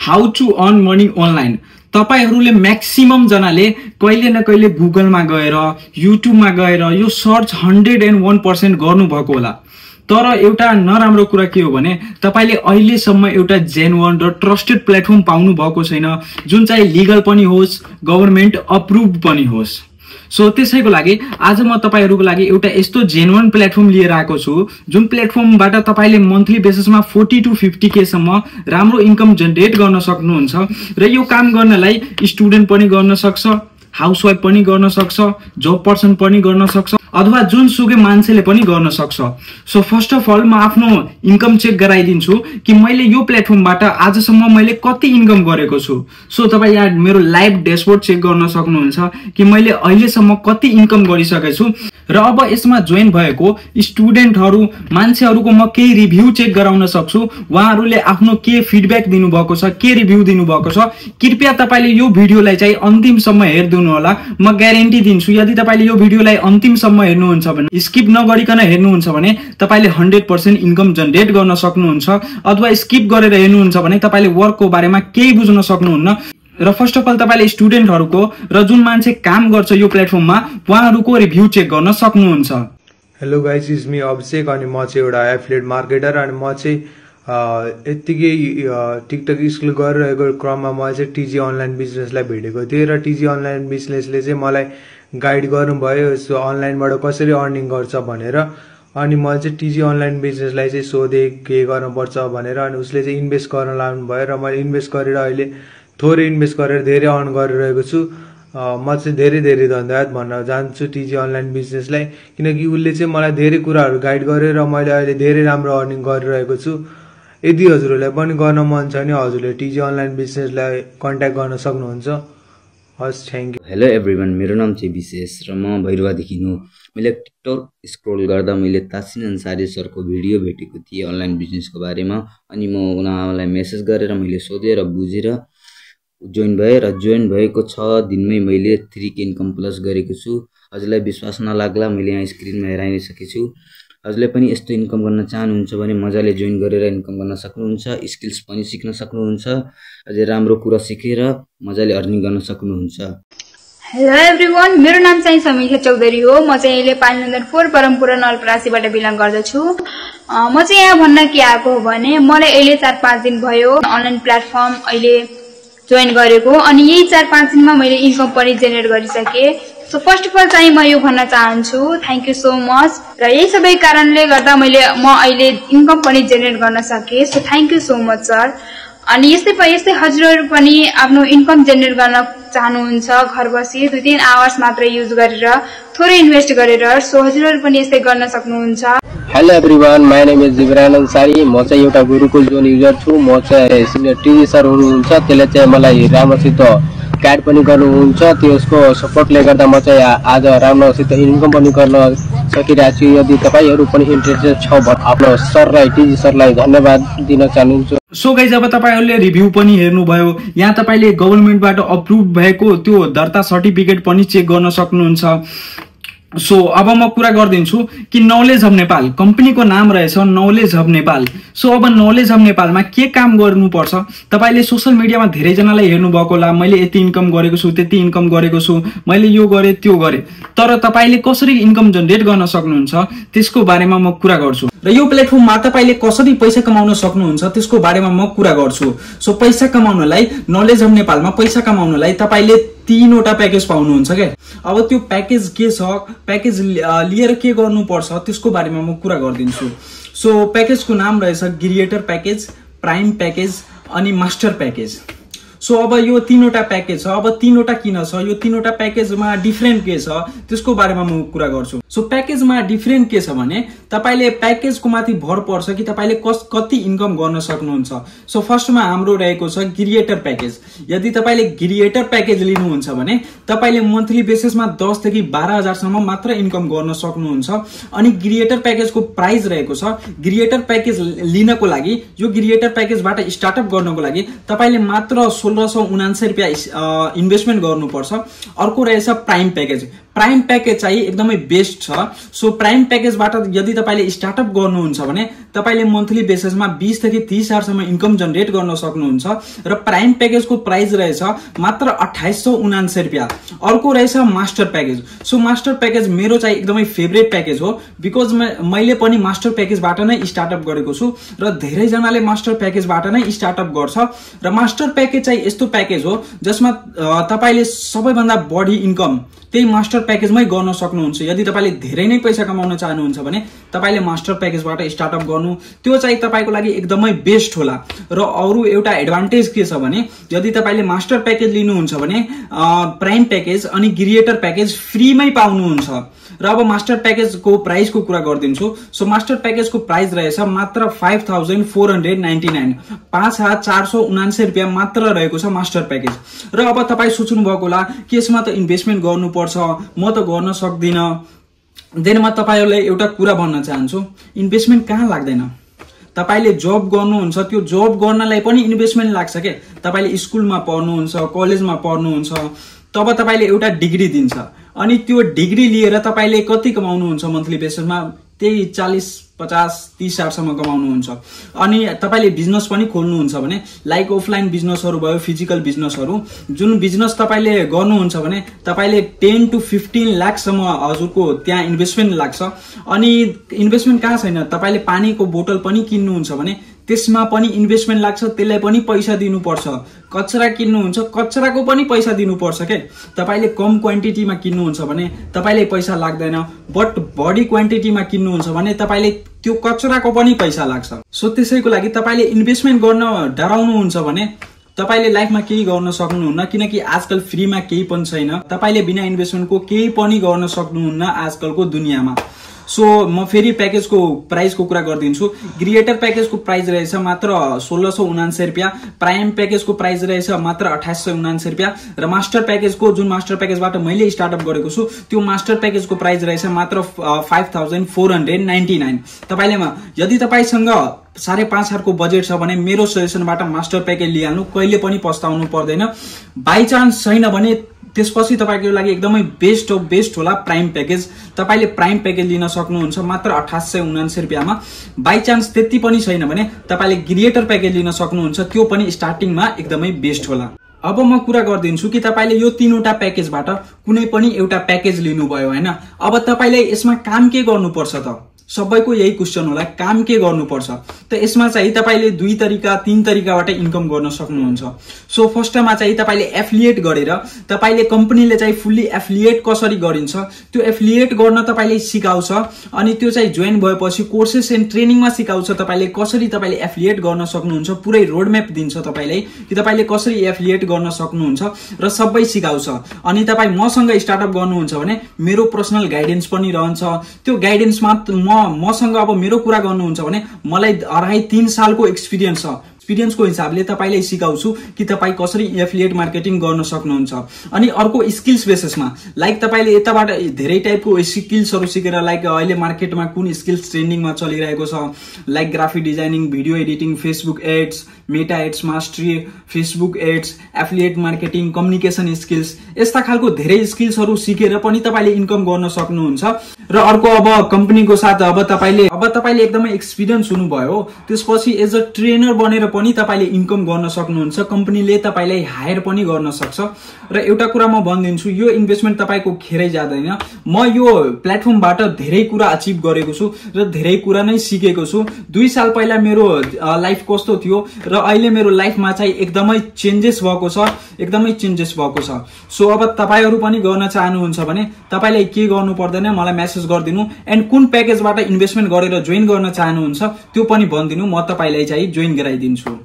How to earn money online. तपाईहरुले maximum जनाले कहिले न कहिले गुगलमा गएर युट्युबमा गएर यो सर्च 101% गर्नुभएको होला। तर एउटा नराम्रो कुरा के हो भने तपाईले अहिलेसम्म एउटा जेन्युइन र ट्रस्टेड प्लेटफर्म पाउनु भएको छैन जुन चाहिँ लिगल पनि होस्, गभर्नमेन्ट अप्रुभड पनि होस्। सो त्यसैको लागि आज म तपाईहरुको लागि एउटा यस्तो जेन्युइन प्लेटफर्म लिएर आएको छु जुन प्लेटफर्मबाट तपाईले मन्थली बेसिसमा 40 to 50K सम्म राम्रो इन्कम जनरेट गर्न सक्नुहुन्छ र यो काम गर्नलाई स्टुडेन्ट पनि गर्न सक्छ, हाउसवाइफ पनि गर्न सक्छ, जब पर्सन पनि गर्न सक्छ अथवा जुनसुकै मान्छेले पनि गर्न सक्छ। सो फर्स्ट अफ अल म आफ्नो इन्कम चेक गराइदिन्छु कि मैले यो प्लेटफर्मबाट आजसम्म मैले कति इन्कम गरेको छु। सो तपाई यहाँ मेरो लाइभ डैशबोर्ड चेक गर्न सक्नुहुन्छ कि मैले अहिलेसम्म कति इन्कम गरिसकेको छु र अब यसमा जोइन भएको स्टुडेन्टहरु मान्छेहरुको म केही रिभ्यू चेक गराउन सक्छु। उहाँहरुले आफ्नो के फिडब्याक दिनु भएको छ, के रिभ्यू दिनु भएको छ। कृपया तपाईले यो भिडियोलाई चाहिँ अन्तिमसम्म हेर्दिनु होला। म ग्यारेन्टी दिन्छु यदि तपाईले यो भिडियोलाई अन्तिमसम्म हेर्नुहुन्छ भने, स्किप नगरिकन हेर्नुहुन्छ भने तपाईले 100% इन्कम जनरेट गर्न सक्नुहुन्छ अथवा स्किप गरेर हेर्नुहुन्छ भने तपाईले वर्कको बारेमा केही बुझ्न सक्नुहुन्न। र फर्स्ट अफ अल तपाईले स्टुडेन्टहरुको र जुन मान्छे काम गर्छ यो प्लेटफर्ममा उहाँहरुको रिभ्यू चेक गर्न सक्नुहुन्छ। हेलो गाइस, इज मी अभिषेक अनि म चाहिँ एउटा एफिलिएट मार्केटर अनि म चाहिँ यतिकै टिकटक स्कुल गरिरहेको क्रममा म चाहिँ टिजी अनलाइन बिजनेसलाई भेटेको थिएँ र टिजी अनलाइन बिजनेसले चाहिँ मलाई गाइड गर्नुभयो सो अनलाइनबाट कसरी अर्निङ गर्छ भनेर। अनि म चाहिँ टिजी अनलाइन बिजनेसलाई चाहिँ सोधेँ के गर्नुपर्छ भनेर अनि उसले चाहिँ इन्भेस्ट गर्न लानु भयो र मैले इन्भेस्ट गरेर अहिले थोरै इन्भेस्ट गरेर धेरै अर्न गरिरहेको छु। म चाहिँ धेरै धेरै धन्यवाद भन्न चाहन्छु टिजी अनलाइन बिजनेसलाई किनकि उसले चाहिँ मलाई धेरै कुराहरू गाइड गर्यो र मैले अहिले धेरै राम्रो अर्निङ गरिरहेको छु। यदि हजुरहरूलाई पनि गर्न मन छ भने हजुरले टिजी अनलाइन बिजनेसलाई कन्ट्याक्ट गर्न सक्नुहुन्छ। हस्, थ्याङ्क यू। हेलो एभ्रिवान, मेरो नाम चाहिँ विशेष र म भैरवादेखि हुँ। मैले टिकटक स्क्रोल गर्दा मैले तासिन अन्सारी सरको भिडियो भेटेको थिएँ अनलाइन बिजनेसको बारेमा अनि म उहाँलाई मेसेज गरेर मैले सोधेर बुझेर जोइन भएँ र जोइन भएको 6 दिनमै मैले 3K इन्कम प्लस गरेको छु। हजुरलाई विश्वास नलाग्ला मैले यहाँ स्क्रिनमा हेराइसकेको छु। हजुरले पनि यस्तो इन्कम गर्न चाहनुहुन्छ भने मजाले जोइन गरेर इन्कम गर्न सक्नुहुन्छ, स्किल्स पनि सिक्न सक्नुहुन्छ, अझै राम्रो कुरा सिकेर मजाले अर्निङ गर्न सक्नुहुन्छ। हेलो एभ्रिवान, मेरो नाम चाहिँ समीक्षा चौधरी हो। म चाहिँ अहिले 5 नम्बर 4 परमपुरा नलपरासीबाट बिलङ गर्दछु। म चाहिँ यहाँ भन्न के आएको हो भने मलाई अहिले 4-5 दिन भयो अनलाइन प्लेटफर्म अहिले जोइन गरेको अनि यही 4-5 दिनमा मैले इन्कम पनि जेनेरेट गरिसके। सो फर्स्ट अफ अल चाहिँ म यो भन्न चाहन्छु थ्याङ्क यू सो मच र यही सबै कारणले गर्दा म अहिले इन्कम पनि जेनेरेट गर्न सके। So thank you so much sir. अनि यस्तै हजुरहरू पनि आफ्नो इन्कम जेनेरेट गर्न चाहनुहुन्छ घर बसी 2-3 आवर्स मात्र युज गरेर थोरै इन्भेस्ट गरेर, सो हजुरहरू पनि यस्तै गर्न सक्नुहुन्छ। Hello everyone, my name is Jibran Ansari. म चाहिँ एउटा गुरुकुल जोन युजर छु। म चाहिँ सिनियर टिजी सर हुनुहुन्छ, त्यसले चाहिँ मलाई राम्रोसित गाइड पनि गर्नुहुन्छ। त्यसको सपोर्टले गर्दा म चाहिँ आज राम्रोसित इन्कम पनि गर्न सकिरहेको छु। यदि तपाईहरु पनि इन्ट्रेस्टेड छ भने आफ्नो सरलाई टिजी सरलाई धन्यवाद दिन चाहन्छु। सो गाइज अब तपाईहरुले रिभ्यू पनि हेर्नुभयो। यहाँ तपाईले गभर्नमेन्टबाट अप्रुभ भएको त्यो दर्ता सर्टिफिकेट पनि चेक गर्न सक्नुहुन्छ। सो अब म कुरा गर्दिन्छु कि नलेज अफ नेपाल कम्पनीको नाम रहेछ नलेज अफ नेपाल। सो अब नलेज अफ नेपालमा के काम गर्नुपर्छ तपाईले सोशल मिडियामा धेरै जनालाई हेर्नु भएको होला, मैले यति इन्कम गरेको छु, त्यति इन्कम गरेको छु, मैले यो गरे त्यो गरे। तर तपाईले कसरी इन्कम जनरेट गर्न सक्नुहुन्छ त्यसको बारेमा म कुरा गर्छु र यो प्लेटफर्ममा तपाईले कसरी पैसा कमाउन सक्नुहुन्छ त्यसको बारेमा म कुरा गर्छु। सो पैसा कमाउनलाई नलेज अफ नेपालमा पैसा कमाउनलाई तपाईले 3वटा प्याकेज पाउनुहुन्छ के। अब त्यो प्याकेज के छ, प्याकेज लिएर के गर्नुपर्छ त्यसको बारेमा म कुरा गर्दिन्छु। सो प्याकेजको नाम रहेछ क्रिएटर प्याकेज, प्राइम प्याकेज अनि मास्टर प्याकेज। सो अब यो 3वटा प्याकेज छ। अब 3वटा किन छ, यो 3वटा प्याकेजमा डिफरेन्ट के छ त्यसको बारेमा म कुरा गर्छु। सो प्याकेजमा डिफरेन्ट के छ भने तपाईले प्याकेजको माथि भर पर्छ कि तपाईले कति इन्कम गर्न सक्नुहुन्छ। सो फर्स्टमा हाम्रो रहेको छ क्रिएटर प्याकेज। यदि तपाईले क्रिएटर प्याकेज लिनुहुन्छ भने तपाईले मन्थली बेसिसमा 10 देखि 12,000 सम्म मात्र इन्कम गर्न सक्नुहुन्छ। अनि क्रिएटर प्याकेजको प्राइस रहेको छ, क्रिएटर प्याकेज लिनको लागि यो क्रिएटर प्याकेजबाट स्टार्टअप गर्नको लागि तपाईले मात्र 1679 रुपैयाँ इन्भेस्टमेन्ट गर्नुपर्छ। अर्को रहेछ प्राइम प्याकेज। प्राइम प्याकेज चाहिँ एकदमै बेस्ट छ। सो प्राइम प्याकेजबाट यदि तपाईले स्टार्टअप गर्नुहुन्छ भने तपाईले मन्थली बेसिसमा 20 देखि 30 हजारसम्म इन्कम जनरेट गर्न सक्नुहुन्छ र प्राइम प्याकेजको प्राइस रहेछ मात्र 2879 रुपैयाँ। अर्को रहेछ master package. So master package मेरो चाहिँ एकदमै फेभरेट प्याकेज हो बिकज मैले पनि मास्टर प्याकेजबाट नै स्टार्टअप गरेको छु र धेरै जनाले मास्टर प्याकेजबाट नै स्टार्टअप गर्छ र मास्टर प्याकेज चाहिँ यस्तो प्याकेज हो जसमा तपाईले सबैभन्दा बढी इन्कम त्यही मास्टर प्याकेजमै गर्न सक्नुहुन्छ। यदि तपाईले धेरै नै पैसा कमाउन चाहनुहुन्छ भने तपाईले मास्टर प्याकेजबाट स्टार्टअप गर्नु त्यो चाहिँ तपाईको लागि एकदमै बेस्ट होला। र अरु एउटा एडभान्टेज के छ भने यदि तपाईले मास्टर प्याकेज लिनुहुन्छ भने प्राइम प्याकेज अनि क्रिएटर प्याकेज फ्रीमै पाउनुहुन्छ। र अब मास्टर प्याकेजको प्राइसको कुरा गर्दिन्छु। सो मास्टर प्याकेजको प्राइस रहेछ मात्र 5499 5479 रुपैयाँ मात्र रहेको छ मास्टर प्याकेज। र अब तपाई सोच्नु भएको होला कि यसमा त इन्भेस्टमेन्ट गर्नुपर्छ, म त गर्न सक्दिन। देन म तपाईहरुलाई एउटा कुरा भन्न चाहन्छु, इन्भेस्टमेन्ट कहाँ लाग्दैन। तपाईले जब गर्नुहुन्छ त्यो जब गर्नलाई पनि इन्भेस्टमेन्ट लाग्छ के। तपाईले स्कुलमा पढ्नुहुन्छ, कलेजमा पढ्नुहुन्छ, तब तपाईले एउटा डिग्री दिन्छ अनि त्यो डिग्री लिएर तपाईले कति कमाउनुहुन्छ मन्थली बेसिसमा त्यही 40 50 30 हजारसम्म कमाउनुहुन्छ। अनि तपाईले बिजनेस पनि खोल्नुहुन्छ भने लाइक अफलाइन बिजनेसहरु भयो, फिजिकल बिजनेसहरु, जुन बिजनेस तपाईले गर्नुहुन्छ भने तपाईले 10 to 15 लाखसम्म हजुरको त्यहाँ इन्भेस्टमेन्ट लाग्छ। अनि इन्भेस्टमेन्ट कहाँ छैन, तपाईले पानीको बोतल पनि किन्नुहुन्छ भने त्यसमा पनि इन्भेस्टमेन्ट लाग्छ, त्यसलाई पनि पैसा दिनुपर्छ। कचरा किन्नुहुन्छ, कचराको पनि पैसा दिनुपर्छ के। तपाईले कम क्वान्टिटीमा किन्नुहुन्छ भने तपाईले पैसा लाग्दैन, बट बढी क्वान्टिटीमा किन्नुहुन्छ भने तपाईले त्यो कचराको पनि पैसा लाग्छ। सो त्यसैको लागि तपाईले इन्भेस्टमेन्ट गर्न डराउनुहुन्छ भने तपाईले लाइफमा केही गर्न सक्नुहुन्न, किनकि आजकल फ्रीमा केही पनि छैन। तपाईले बिना इन्भेस्टमेन्टको केही पनि गर्न सक्नुहुन्न आजकलको दुनियाँमा। सो म फेरि प्याकेजको प्राइसको कुरा गर्दिन्छु। क्रिएटर प्याकेजको प्राइस रहेछ मात्र 1679 रुपैयाँ, प्राइम प्याकेजको प्राइस रहेछ मात्र 2879 रुपैयाँ र मास्टर प्याकेजको जुन मास्टर प्याकेजबाट मैले स्टार्टअप गरेको छु त्यो मास्टर प्याकेजको प्राइस रहेछ मात्र 5499। तपाईले यदि तपाईसँग 5.5 हजारको बजेट छ भने मेरो सजेसनबाट मास्टर प्याकेज लिइहाल्नु, कहिले पनि पस्ताउनु पर्दैन। बाइ चान्स छैन भने त्यसपछि तपाईको लागि एकदमै बेस्ट होला प्राइम प्याकेज। तपाईले प्राइम प्याकेज लिन सक्नुहुन्छ मात्र 2879 रुपैयाँमा। बाइ चान्स त्यति पनि छैन भने तपाईले क्रिएटर प्याकेज लिन सक्नुहुन्छ, त्यो पनि स्टार्टिङमा एकदमै बेस्ट होला। अब म कुरा गर्दिन्छु कि तपाईले यो तीनवटा प्याकेजबाट कुनै पनि एउटा प्याकेज लिनुभयो हैन, अब तपाईले यसमा काम के गर्नुपर्छ त? सबैको यही क्वेशन होला, काम के गर्नुपर्छ त? यसमा चाहिँ तपाईले 2 तरिका 3 तरिकाबाट इन्कम गर्न सक्नुहुन्छ। सो फर्स्टमा चाहिँ तपाईले एफिलिएट गरेर तपाईले कम्पनीले चाहिँ फुल्ली एफिलिएट कसरी गरिन्छ त्यो एफिलिएट गर्न तपाईले सिकाउँछ अनि त्यो चाहिँ जोइन भएपछि कोर्सेस एन्ड ट्रेनिङमा सिकाउँछ तपाईले कसरी तपाईले एफिलिएट गर्न सक्नुहुन्छ, पुरै रोडम्याप दिन्छ तपाईलाई कि तपाईले कसरी एफिलिएट गर्न सक्नुहुन्छ र सबै सिकाउँछ। अनि तपाई मसँग स्टार्टअप गर्नुहुन्छ भने मेरो पर्सनल गाइडेन्स पनि रहन्छ। त्यो गाइडेन्समा मसँग अब मेरो कुरा गर्नुहुन्छ भने मलाई 2.5-3 सालको एक्सपिरियन्स छ। एक्सपिरियन्सको हिसाबले तपाईलाई सिकाउँछु कि तपाई कसरी एफिलिएट मार्केटिङ गर्न सक्नुहुन्छ। अनि अर्को स्किल्स बेसिसमा लाइक तपाईले यताबाट धेरै टाइपको स्किल्सहरु सिकेर लाइक अहिले मार्केटमा कुन स्किल्स ट्रेन्डिङमा चलिरहेको छ like graphic designing, video editing, Facebook ads, Meta ads mastery, Facebook ads, affiliate marketing, communication skills, यस्ता खालको धेरै स्किल्सहरु सिकेर पनि तपाईले इन्कम गर्न सक्नुहुन्छ। र अर्को अब कम्पनीको साथ अब तपाईले एकदमै एक्सपिरियन्स हुनुभयो, त्यसपछि एज अ ट्रेनर बनेर पनि तपाईले इन्कम गर्न सक्नुहुन्छ। कम्पनीले तपाईलाई हायर पनि गर्न सक्छ। र एउटा कुरा म भन्दिन्छु, यो इन्भेस्टमेन्ट तपाईको खेरै जादैन। म यो प्लेटफर्मबाट धेरै कुरा अचिभ गरेको छु र धेरै कुरा नै सिकेको छु। 2 साल पहिला मेरो लाइफ कस्तो थियो र अहिले मेरो लाइफमा चाहिँ एकदमै चेन्जेस भएको छ। सो अब तपाईहरु पनि गर्न चाहनुहुन्छ भने तपाईलाई के गर्नु पर्दैन, मलाई मेसेज गर्दिनु एन्ड कुन प्याकेजबाट इन्भेस्टमेन्ट गरेर जोइन गर्न चाहनुहुन्छ त्यो पनि भन्दिनु, म तपाईलाई चाहिँ जोइन गराइदिन्छु।